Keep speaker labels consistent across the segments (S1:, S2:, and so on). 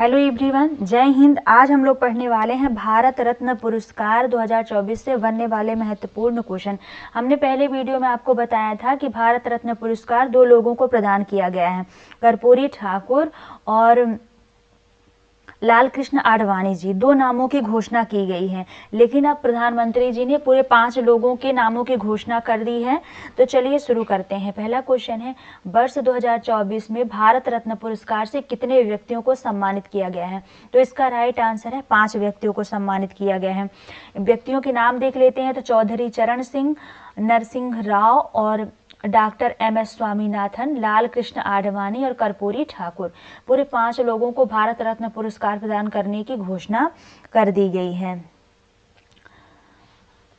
S1: Hello everyone, जय हिंद। आज हम लोग पढ़ने वाले हैं भारत रत्न पुरस्कार 2024 से बनने वाले महत्वपूर्ण क्वेश्चन। हमने पहले वीडियो में आपको बताया था कि भारत रत्न पुरस्कार दो लोगों को प्रदान किया गया है, कर्पूरी ठाकुर और लाल कृष्ण आडवाणी जी। दो नामों की घोषणा की गई है, लेकिन अब प्रधानमंत्री जी ने पूरे 5 लोगों के नामों की घोषणा कर दी है। तो चलिए शुरू करते हैं। पहला क्वेश्चन है, वर्ष 2024 में भारत रत्न पुरस्कार से कितने व्यक्तियों को सम्मानित किया गया है? तो इसका राइट आंसर है 5 व्यक्तियों को सम्मानित किया गया है। व्यक्तियों के नाम देख लेते हैं। तो चौधरी चरण सिंह, नरसिंह राव और डॉक्टर एम.एस. स्वामीनाथन, लाल कृष्ण आडवाणी और कर्पूरी ठाकुर, पूरे 5 लोगों को भारत रत्न पुरस्कार प्रदान करने की घोषणा कर दी गई है।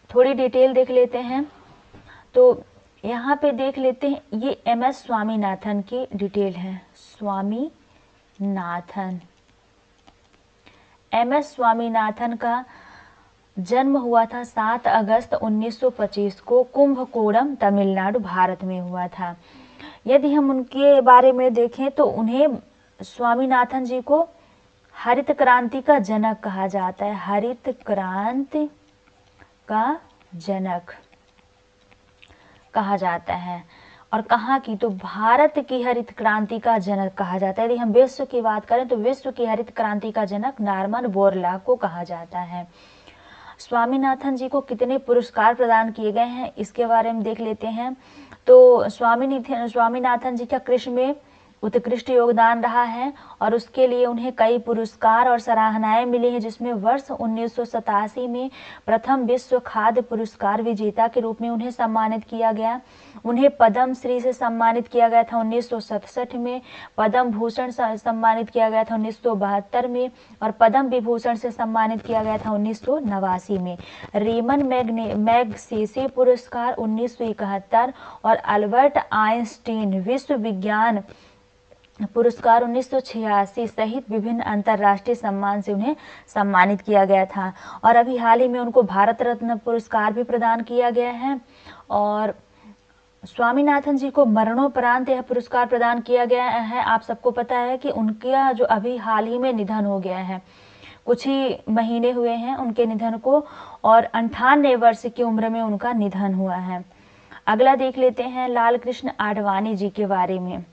S1: थोड़ी डिटेल देख लेते हैं। तो यहाँ पे देख लेते हैं, ये एम.एस. स्वामीनाथन की डिटेल है। स्वामीनाथन, एम.एस. स्वामीनाथन का जन्म हुआ था 7 अगस्त 1925 को कुंभकोणम, तमिलनाडु, भारत में हुआ था। यदि हम उनके बारे में देखें तो उन्हें, स्वामीनाथन जी को हरित क्रांति का जनक कहा जाता है। हरित क्रांति का जनक कहा जाता है। और कहाँ की? तो भारत की हरित क्रांति का जनक कहा जाता है। यदि हम विश्व की बात करें तो विश्व की हरित क्रांति का जनक नॉर्मन बोरलॉग को कहा जाता है। स्वामीनाथन जी को कितने पुरस्कार प्रदान किए गए हैं, इसके बारे में देख लेते हैं। तो स्वामीनाथन जी का कृषि में उत्कृष्ट योगदान रहा है और उसके लिए उन्हें कई पुरस्कार और सराहनाएं मिली हैं, जिसमें वर्ष 1987 में प्रथम विश्व खाद्य पुरस्कार विजेता के रूप में उन्हें सम्मानित किया गया। उन्हें पद्म श्री से सम्मानित किया गया था 1967 में, पद्म भूषण से सम्मानित किया गया था 1972 में और पद्म विभूषण से सम्मानित किया गया था 1989 में। रीमन मैगसेसे पुरस्कार 1971 और अल्बर्ट आइंस्टीन विश्व विज्ञान पुरस्कार 1986 सहित विभिन्न अंतर्राष्ट्रीय सम्मान से उन्हें सम्मानित किया गया था। और अभी हाल ही में उनको भारत रत्न पुरस्कार भी प्रदान किया गया है। और स्वामीनाथन जी को मरणोपरांत यह पुरस्कार प्रदान किया गया है। आप सबको पता है कि उनका जो अभी हाल ही में निधन हो गया है, कुछ ही महीने हुए हैं उनके निधन को, और 98 वर्ष की उम्र में उनका निधन हुआ है। अगला देख लेते हैं लाल कृष्ण आडवाणी जी के बारे में।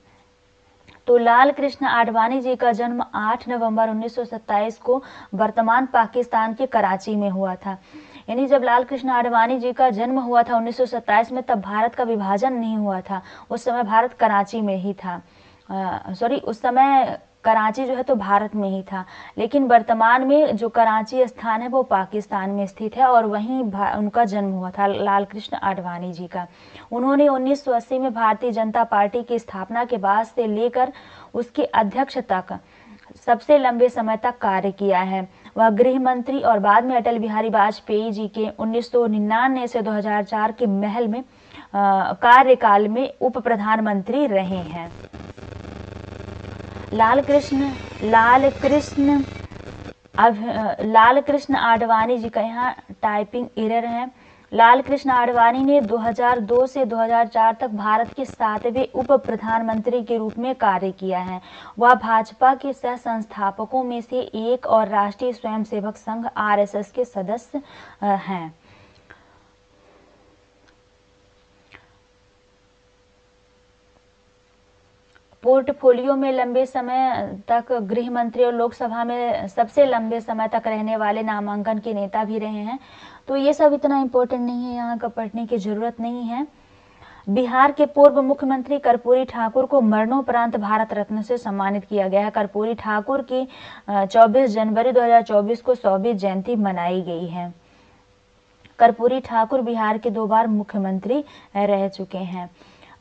S1: तो लाल कृष्ण आडवाणी जी का जन्म 8 नवंबर 1927 को वर्तमान पाकिस्तान के कराची में हुआ था। यानी जब लाल कृष्ण आडवाणी जी का जन्म हुआ था 1927 में, तब भारत का विभाजन नहीं हुआ था। उस समय भारत कराची में ही था। उस समय कराची जो है तो भारत में ही था, लेकिन वर्तमान में जो कराची स्थान है वो पाकिस्तान में स्थित है और वहीं उनका जन्म हुआ था लाल कृष्ण आडवाणी जी का। उन्होंने 1980 में भारतीय जनता पार्टी की स्थापना के बाद से लेकर उसके अध्यक्ष तक सबसे लंबे समय तक कार्य किया है। वह गृह मंत्री और बाद में अटल बिहारी वाजपेयी जी के 1999 से 2004 के महल में कार्यकाल में उप प्रधानमंत्री रहे हैं। लाल कृष्ण आडवाणी जी का यहाँ टाइपिंग एरर है। लाल कृष्ण आडवाणी ने 2002 से 2004 तक भारत के 7वें उप प्रधानमंत्री के रूप में कार्य किया है। वह भाजपा के सह संस्थापकों में से एक और राष्ट्रीय स्वयंसेवक संघ (आरएसएस) के सदस्य हैं। पोर्टफोलियो में लंबे समय तक गृह मंत्री और लोकसभा में सबसे लंबे समय तक रहने वाले नामांकन के नेता भी रहे हैं। तो ये सब इतना इम्पोर्टेंट नहीं है, यहाँ का पढ़ने की जरूरत नहीं है। बिहार के पूर्व मुख्यमंत्री कर्पूरी ठाकुर को मरणोपरांत भारत रत्न से सम्मानित किया गया है। कर्पूरी ठाकुर की 24 जनवरी 2024 को 100वीं जयंती मनाई गई है। कर्पूरी ठाकुर बिहार के 2 बार मुख्यमंत्री रह चुके हैं।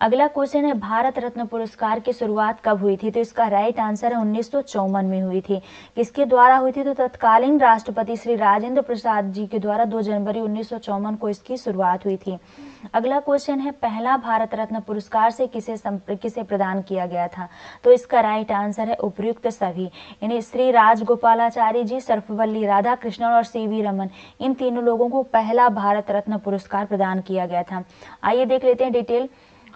S1: अगला क्वेश्चन है, भारत रत्न पुरस्कार की शुरुआत कब हुई थी? तो इसका राइट आंसर है 1954 में हुई थी। किसके द्वारा हुई थी? तो तत्कालीन राष्ट्रपति श्री राजेंद्र प्रसाद जी के द्वारा 2 जनवरी 1954 को इसकी शुरुआत हुई थी। अगला क्वेश्चन है, पहला भारत रत्न पुरस्कार से किसे प्रदान किया गया था? तो इसका राइट आंसर है उपर्युक्त सभी, यानी श्री राजगोपालाचारी जी, सर्वपल्ली राधाकृष्णन और सी.वी. रमन, इन तीनों लोगों को पहला भारत रत्न पुरस्कार प्रदान किया गया था। आइए देख लेते हैं डिटेल।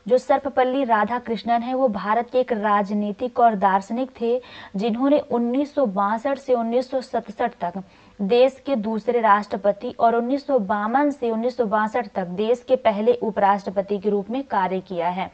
S1: जो सर्वपल्ली राधाकृष्णन है वो भारत के एक राजनीतिक और दार्शनिक थे, जिन्होंने 1962 से 1967 तक देश के दूसरे राष्ट्रपति और 1952 से 1962 तक देश के पहले उपराष्ट्रपति के रूप में कार्य किया है।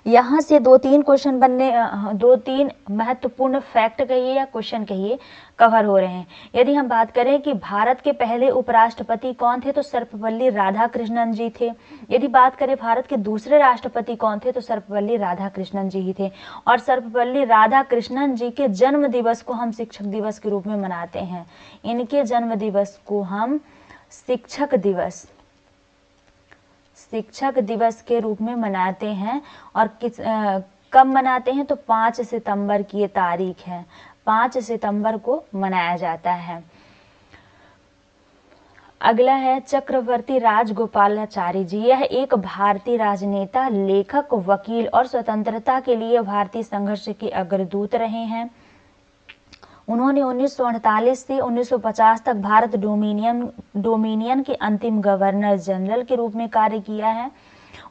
S1: यहाँ से दो तीन महत्वपूर्ण फैक्ट कहिए या क्वेश्चन कहिए कवर हो रहे हैं। यदि हम बात करें कि भारत के पहले उपराष्ट्रपति कौन थे, तो सर्वपल्ली राधाकृष्णन जी थे। यदि बात करें भारत के दूसरे राष्ट्रपति कौन थे, तो सर्वपल्ली राधाकृष्णन जी ही थे। और सर्वपल्ली राधाकृष्णन जी के जन्म दिवस को हम शिक्षक दिवस के रूप में मनाते हैं। इनके जन्म दिवस को हम शिक्षक दिवस के रूप में मनाते हैं। और कब मनाते हैं, तो 5 सितंबर की ये तारीख है, 5 सितंबर को मनाया जाता है। अगला है चक्रवर्ती राजगोपालाचारी जी। यह एक भारतीय राजनेता, लेखक, वकील और स्वतंत्रता के लिए भारतीय संघर्ष के अग्रदूत रहे हैं। उन्होंने 1948 से 1950 तक भारत डोमिनियन के अंतिम गवर्नर जनरल के रूप में कार्य किया है।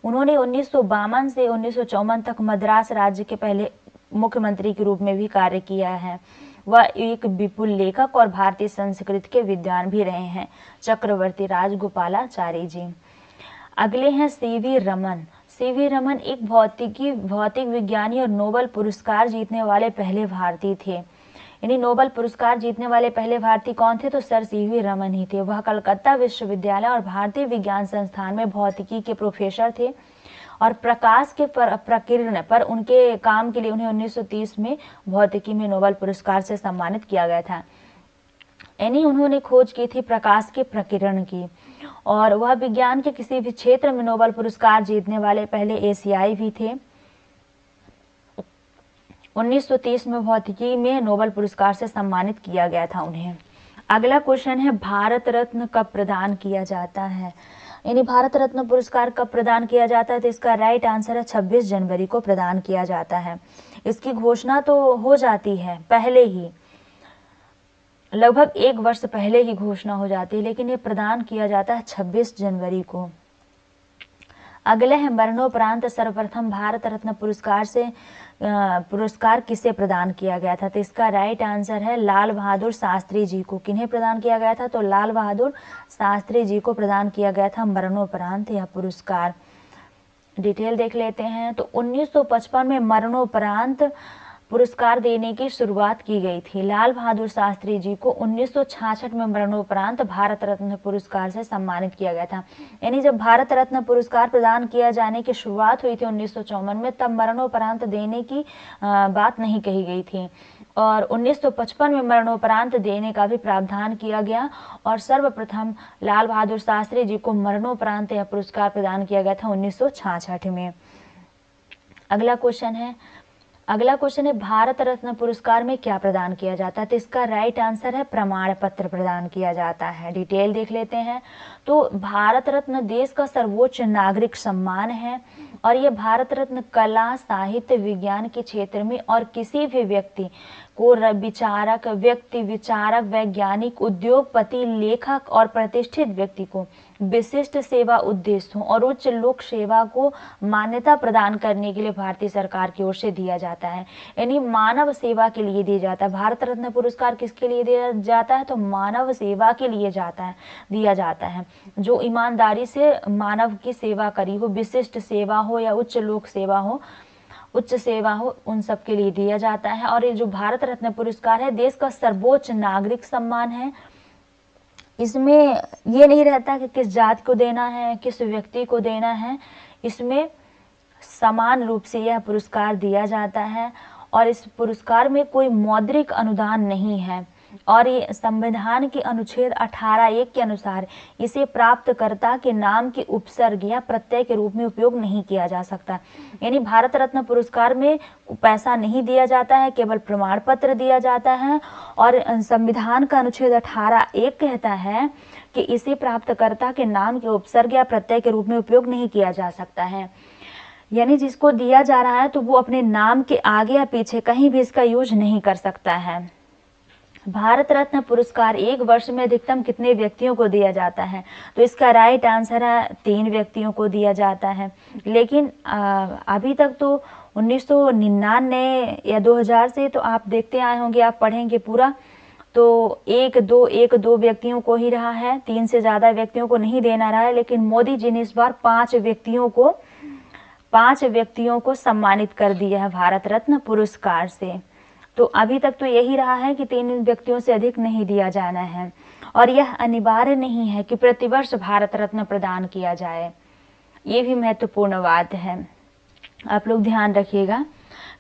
S1: उन्होंने 1952 से 1954 तक मद्रास राज्य के पहले मुख्यमंत्री के रूप में भी कार्य किया है। वह एक विपुल लेखक और भारतीय संस्कृत के विद्वान भी रहे हैं, चक्रवर्ती राजगोपालाचारी जी। अगले हैं सीवी रमन। सीवी रमन एक भौतिक विज्ञानी और नोबेल पुरस्कार जीतने वाले पहले भारतीय थे। यानी नोबेल पुरस्कार जीतने वाले पहले भारतीय कौन थे, तो सर सीवी रमन ही थे। वह कलकत्ता विश्वविद्यालय और भारतीय विज्ञान संस्थान में भौतिकी के प्रोफेसर थे और प्रकाश के प्रकीर्ण पर उनके काम के लिए उन्हें 1930 में भौतिकी में नोबेल पुरस्कार से सम्मानित किया गया था। यानी उन्होंने खोज की थी प्रकाश के प्रकीर्ण की, और वह विज्ञान के किसी भी क्षेत्र में नोबेल पुरस्कार जीतने वाले पहले एशियाई भी थे। 1930 में भौतिकी में नोबेल पुरस्कार से सम्मानित किया गया था उन्हें। अगला क्वेश्चन है भारत रत्न कब प्रदान किया जाता है। यानी भारत रत्न पुरस्कार कब प्रदान किया जाता है, तो इसका राइट आंसर है 26 जनवरी को प्रदान किया जाता है। इसकी घोषणा तो हो जाती है पहले ही, लगभग 1 वर्ष पहले ही घोषणा हो जाती है, लेकिन ये प्रदान किया जाता है 26 जनवरी को। अगले है मरणोपरांत सर्वप्रथम भारत रत्न पुरस्कार किसे प्रदान किया गया था, तो इसका राइट आंसर है लाल बहादुर शास्त्री जी को। किन्हें प्रदान किया गया था, तो लाल बहादुर शास्त्री जी को प्रदान किया गया था मरणोपरांत यह पुरस्कार। डिटेल देख लेते हैं। तो 1955 में मरणोपरांत पुरस्कार देने की शुरुआत की गई थी। लाल बहादुर शास्त्री जी को 1966 में मरणोपरांत भारत रत्न पुरस्कार से सम्मानित किया गया था। यानी जब भारत रत्न पुरस्कार प्रदान किया जाने की शुरुआत हुई थी 1954 में, तब मरणोपरांत देने की बात नहीं कही गई थी, और 1955 में मरणोपरांत देने का भी प्रावधान किया गया, और सर्वप्रथम लाल बहादुर शास्त्री जी को मरणोपरांत यह पुरस्कार प्रदान किया गया था 1966 में। अगला क्वेश्चन है भारत रत्न पुरस्कार में क्या प्रदान किया जाता है, तो इसका राइट आंसर है प्रमाण पत्र प्रदान किया जाता है। डिटेल देख लेते हैं। तो भारत रत्न देश का सर्वोच्च नागरिक सम्मान है, और ये भारत रत्न कला, साहित्य, विज्ञान के क्षेत्र में और किसी भी व्यक्ति को विचारक, वैज्ञानिक, उद्योगपति, लेखक और प्रतिष्ठित व्यक्ति को विशिष्ट सेवा उद्देश्यों और उच्च लोक सेवा को मान्यता प्रदान करने के लिए भारतीय सरकार की ओर से दिया जाता है। यानी मानव सेवा के लिए दिया जाता है। भारत रत्न पुरस्कार किसके लिए दिया जाता है, तो मानव सेवा के लिए दिया जाता है। जो ईमानदारी से मानव की सेवा करी हो, विशिष्ट सेवा हो या उच्च लोक सेवा हो, उन सब के लिए दिया जाता है। और ये जो भारत रत्न पुरस्कार है देश का सर्वोच्च नागरिक सम्मान है। इसमें ये नहीं रहता कि किस जाति को देना है, किस व्यक्ति को देना है, इसमें समान रूप से यह पुरस्कार दिया जाता है, और इस पुरस्कार में कोई मौद्रिक अनुदान नहीं है, और ये संविधान के अनुच्छेद 18(1) के अनुसार इसे प्राप्तकर्ता के नाम के उपसर्ग या प्रत्यय के रूप में उपयोग नहीं किया जा सकता। यानी भारत रत्न पुरस्कार में पैसा नहीं दिया जाता है, केवल प्रमाण पत्र दिया जाता है, और संविधान का अनुच्छेद 18(1) कहता है कि इसे प्राप्तकर्ता के नाम के उपसर्ग या प्रत्यय के रूप में उपयोग नहीं किया जा सकता है। यानी जिसको दिया जा रहा है तो वो अपने नाम के आगे या पीछे कहीं भी इसका यूज नहीं कर सकता है। भारत रत्न पुरस्कार एक वर्ष में अधिकतम कितने व्यक्तियों को दिया जाता है? तो इसका राइट आंसर है 3 व्यक्तियों को दिया जाता है। लेकिन अभी तक तो 1999 या 2000 से तो आप देखते आए होंगे, आप पढ़ेंगे पूरा, तो एक दो व्यक्तियों को ही रहा है, 3 से ज़्यादा व्यक्तियों को नहीं देना रहा है। लेकिन मोदी जी ने इस बार 5 व्यक्तियों को सम्मानित कर दिया है भारत रत्न पुरस्कार से। तो अभी तक तो यही रहा है कि 3 व्यक्तियों से अधिक नहीं दिया जाना है, और यह अनिवार्य नहीं है कि प्रतिवर्ष भारत रत्न प्रदान किया जाए। ये भी महत्वपूर्ण बात है, आप लोग ध्यान रखिएगा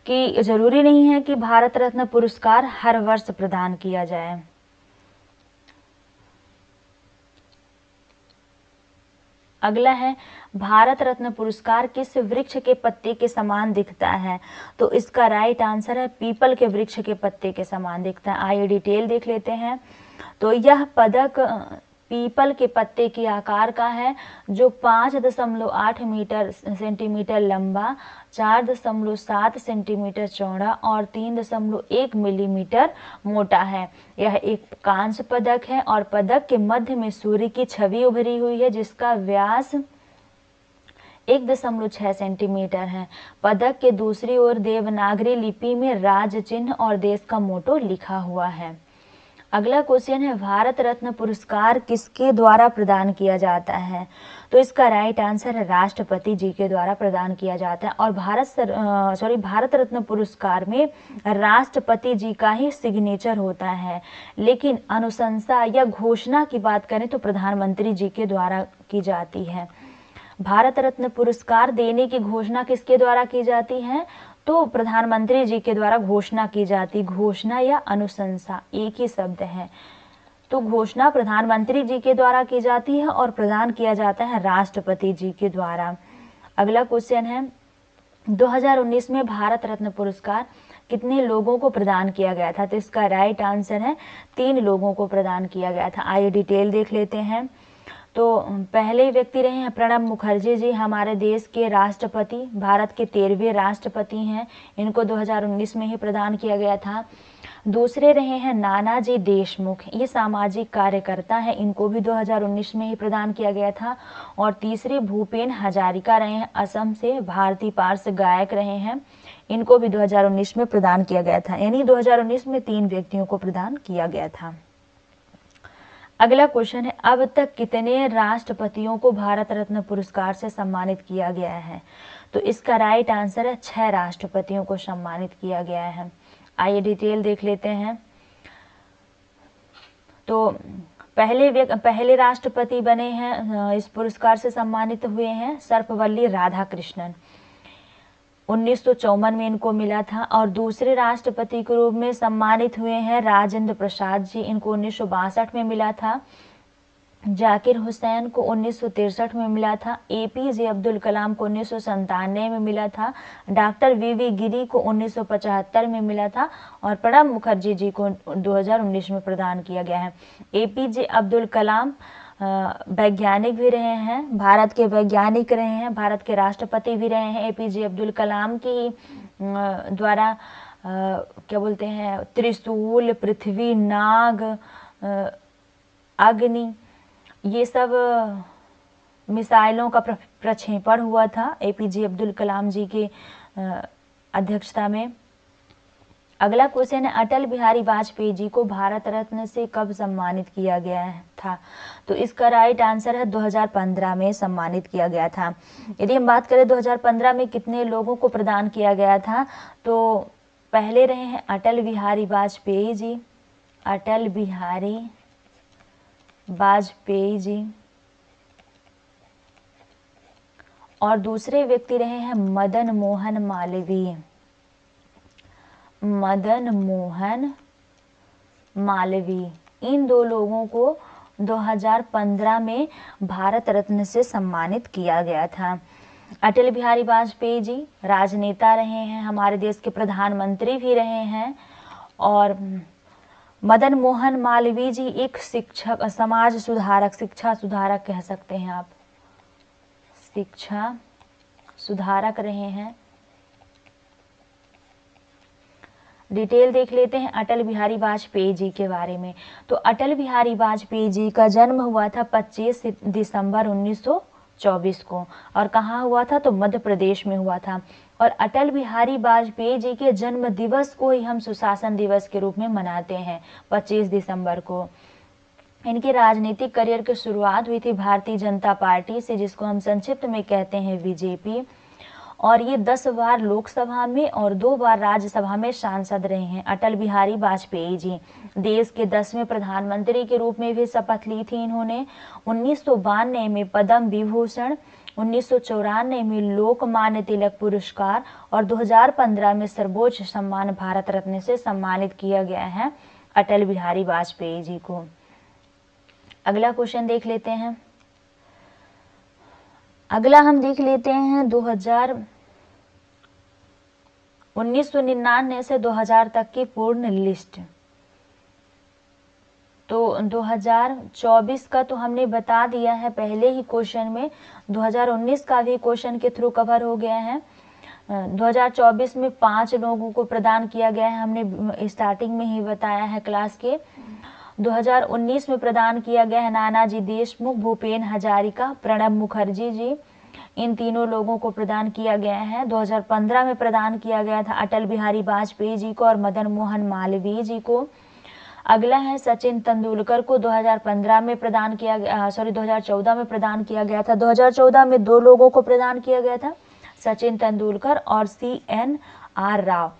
S1: कि जरूरी नहीं है कि भारत रत्न पुरस्कार हर वर्ष प्रदान किया जाए। अगला है, भारत रत्न पुरस्कार किस वृक्ष के पत्ते के समान दिखता है? तो इसका राइट आंसर है पीपल के वृक्ष के पत्ते के समान दिखता है। आइए डिटेल देख लेते हैं। तो यह पदक पीपल के पत्ते के आकार का है, जो 5.8 सेंटीमीटर लंबा, 4.7 सेंटीमीटर चौड़ा और 3.1 मिलीमीटर मोटा है। यह एक कांस्य पदक है और पदक के मध्य में सूर्य की छवि उभरी हुई है, जिसका व्यास 1.6 सेंटीमीटर है। पदक के दूसरी ओर देवनागरी लिपि में राज्य चिन्ह और देश का मोटो लिखा हुआ है। अगला क्वेश्चन है, भारत रत्न पुरस्कार किसके द्वारा प्रदान किया जाता है? तो इसका राइट आंसर है राष्ट्रपति जी के द्वारा प्रदान किया जाता है। और भारत रत्न पुरस्कार में राष्ट्रपति जी का ही सिग्नेचर होता है। लेकिन अनुशंसा या घोषणा की बात करें तो प्रधानमंत्री जी के द्वारा की जाती है। भारत रत्न पुरस्कार देने की घोषणा किसके द्वारा की जाती है? तो प्रधानमंत्री जी के द्वारा घोषणा की जाती। घोषणा या अनुशंसा एक ही शब्द है। तो घोषणा प्रधानमंत्री जी के द्वारा की जाती है और प्रदान किया जाता है राष्ट्रपति जी के द्वारा। अगला क्वेश्चन है, 2019 में भारत रत्न पुरस्कार कितने लोगों को प्रदान किया गया था? तो इसका राइट आंसर है 3 लोगों को प्रदान किया गया था। आइए डिटेल देख लेते हैं। तो पहले व्यक्ति रहे हैं प्रणब मुखर्जी जी, हमारे देश के राष्ट्रपति, भारत के 13वें राष्ट्रपति हैं। इनको 2019 में ही प्रदान किया गया था। दूसरे रहे हैं नानाजी देशमुख, ये सामाजिक कार्यकर्ता हैं, इनको भी 2019 में ही प्रदान किया गया था। और तीसरे भूपेन हजारिका रहे हैं, असम से भारतीय पार्श्व गायक रहे हैं, इनको भी 2019 में प्रदान किया गया था। यानी 2019 में 3 व्यक्तियों को प्रदान किया गया था। अगला क्वेश्चन है, अब तक कितने राष्ट्रपतियों को भारत रत्न पुरस्कार से सम्मानित किया गया है? तो इसका राइट आंसर है 6 राष्ट्रपतियों को सम्मानित किया गया है। आइए डिटेल देख लेते हैं। तो पहले राष्ट्रपति बने हैं, इस पुरस्कार से सम्मानित हुए हैं, सर्वपल्ली राधाकृष्णन, 1954 में इनको मिला था। और दूसरे राष्ट्रपति के रूप में सम्मानित हुए हैं राजेंद्र प्रसाद जी, इनको 1962 में मिला था। जाकिर हुसैन को 1963 में मिला था। APJ अब्दुल कलाम को 1997 में मिला था। डॉक्टर VV गिरी को 1975 में मिला था। और प्रणब मुखर्जी जी को 2019 में प्रदान किया गया है। APJ अब्दुल कलाम वैज्ञानिक भी रहे हैं, भारत के वैज्ञानिक रहे हैं, भारत के राष्ट्रपति भी रहे हैं। APJ अब्दुल कलाम की द्वारा क्या बोलते हैं, त्रिशूल, पृथ्वी, नाग, अग्नि, ये सब मिसाइलों का प्रक्षेपण हुआ था APJ अब्दुल कलाम जी के अध्यक्षता में। अगला क्वेश्चन है, अटल बिहारी वाजपेयी जी को भारत रत्न से कब सम्मानित किया गया था? तो इसका राइट आंसर है 2015 में सम्मानित किया गया था। यदि हम बात करें 2015 में कितने लोगों को प्रदान किया गया था, तो पहले रहे हैं अटल बिहारी वाजपेयी जी, अटल बिहारी वाजपेयी जी। और दूसरे व्यक्ति रहे हैं मदन मोहन मालवीय, मदन मोहन मालवीय। इन 2 लोगों को 2015 में भारत रत्न से सम्मानित किया गया था। अटल बिहारी वाजपेयी जी राजनेता रहे हैं, हमारे देश के प्रधानमंत्री भी रहे हैं। और मदन मोहन मालवीय जी एक शिक्षक, समाज सुधारक, शिक्षा सुधारक कह सकते हैं आप, शिक्षा सुधारक रहे हैं। डिटेल देख लेते हैं अटल बिहारी वाजपेयी जी के बारे में। तो अटल बिहारी वाजपेयी जी का जन्म हुआ था 25 दिसंबर 1924 को, और कहाँ हुआ था, तो मध्य प्रदेश में हुआ था। और अटल बिहारी वाजपेयी जी के जन्म दिवस को ही हम सुशासन दिवस के रूप में मनाते हैं 25 दिसंबर को। इनके राजनीतिक करियर की शुरुआत हुई थी भारतीय जनता पार्टी से, जिसको हम संक्षिप्त में कहते हैं बीजेपी, और ये 10 बार लोकसभा में और 2 बार राज्यसभा में सांसद रहे हैं। अटल बिहारी वाजपेयी जी देश के 10वें प्रधानमंत्री के रूप में भी शपथ ली थी इन्होंने। 1992 में पद्म विभूषण, 1994 में लोकमान्य तिलक पुरस्कार और 2015 में सर्वोच्च सम्मान भारत रत्न से सम्मानित किया गया है अटल बिहारी वाजपेयी जी को। अगला क्वेश्चन देख लेते हैं। अगला हम देख लेते हैं 1999 से 2000 तक की पूर्ण लिस्ट। तो 2024 का तो हमने बता दिया है पहले ही क्वेश्चन में, 2019 का भी क्वेश्चन के थ्रू कवर हो गया है। 2024 में 5 लोगों को प्रदान किया गया है, हमने स्टार्टिंग में ही बताया है क्लास के। 2019 में प्रदान किया गया है नानाजी देशमुख, भूपेन हजारिका, प्रणब मुखर्जी जी, इन तीनों लोगों को प्रदान किया गया है। 2015 में प्रदान किया गया था अटल बिहारी वाजपेयी जी को और मदन मोहन मालवीय जी को। अगला है सचिन तेंदुलकर को 2015 में प्रदान किया गया, 2014 में प्रदान किया गया था। 2014 में 2 लोगों को प्रदान किया गया था, सचिन तेंदुलकर और CNR राव।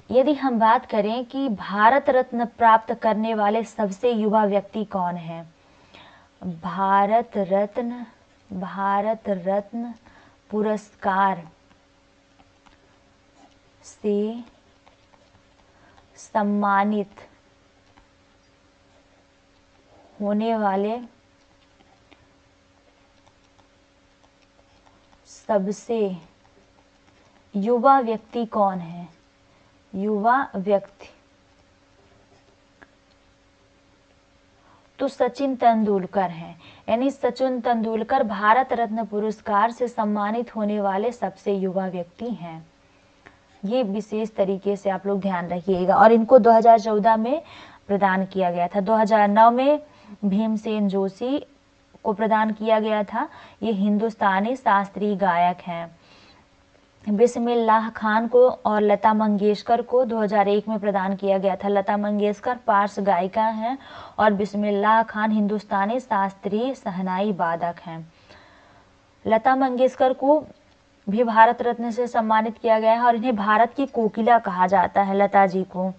S1: यदि हम बात करें कि भारत रत्न प्राप्त करने वाले सबसे युवा व्यक्ति कौन है, भारत रत्न पुरस्कार से सम्मानित होने वाले सबसे युवा व्यक्ति कौन है, युवा व्यक्ति, तो सचिन तेंदुलकर हैं। यानी सचिन तेंदुलकर भारत रत्न पुरस्कार से सम्मानित होने वाले सबसे युवा व्यक्ति हैं। ये विशेष तरीके से आप लोग ध्यान रखिएगा। और इनको 2014 में प्रदान किया गया था। 2009 में भीमसेन जोशी को प्रदान किया गया था। ये हिंदुस्तानी शास्त्रीय गायक हैं। बिस्मिल्लाह खान को और लता मंगेशकर को 2001 में प्रदान किया गया था। लता मंगेशकर पार्श्व गायिका हैं और बिस्मिल्लाह खान हिंदुस्तानी शास्त्रीय शहनाई वादक हैं। लता मंगेशकर को भी भारत रत्न से सम्मानित किया गया है और इन्हें भारत की कोकिला कहा जाता है, लता जी को।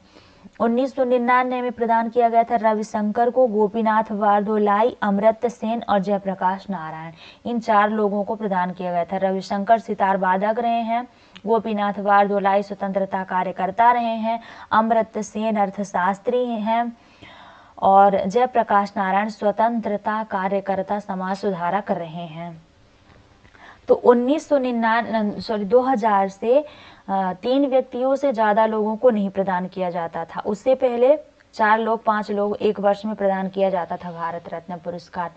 S1: 1999 में प्रदान किया गया था रविशंकर को, गोपीनाथ बारदोलाई, अमर्त्य सेन और जयप्रकाश नारायण, इन 4 लोगों को प्रदान किया गया था। रविशंकर सितार वादक रहे हैं, गोपीनाथ बारदोलाई स्वतंत्रता कार्यकर्ता रहे हैं, अमर्त्य सेन अर्थशास्त्री हैं और जयप्रकाश नारायण स्वतंत्रता कार्यकर्ता समाज सुधारक रहे हैं। तो 2000 से 3 व्यक्तियों से ज़्यादा लोगों को नहीं प्रदान किया जाता था। उससे पहले 4 लोग 5 लोग एक वर्ष में प्रदान किया जाता था भारत रत्न पुरस्कार,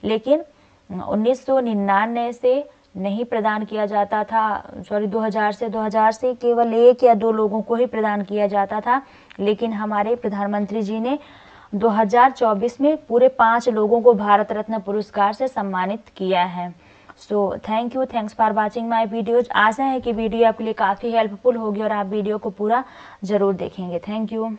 S1: लेकिन 1999 से नहीं प्रदान किया जाता था। 2000 से केवल 1 या 2 लोगों को ही प्रदान किया जाता था, लेकिन हमारे प्रधानमंत्री जी ने 2024 में पूरे 5 लोगों को भारत रत्न पुरस्कार से सम्मानित किया है। So thanks for watching my videos. आशा है कि वीडियो आपके लिए काफ़ी हेल्पफुल होगी और आप वीडियो को पूरा ज़रूर देखेंगे। Thank you.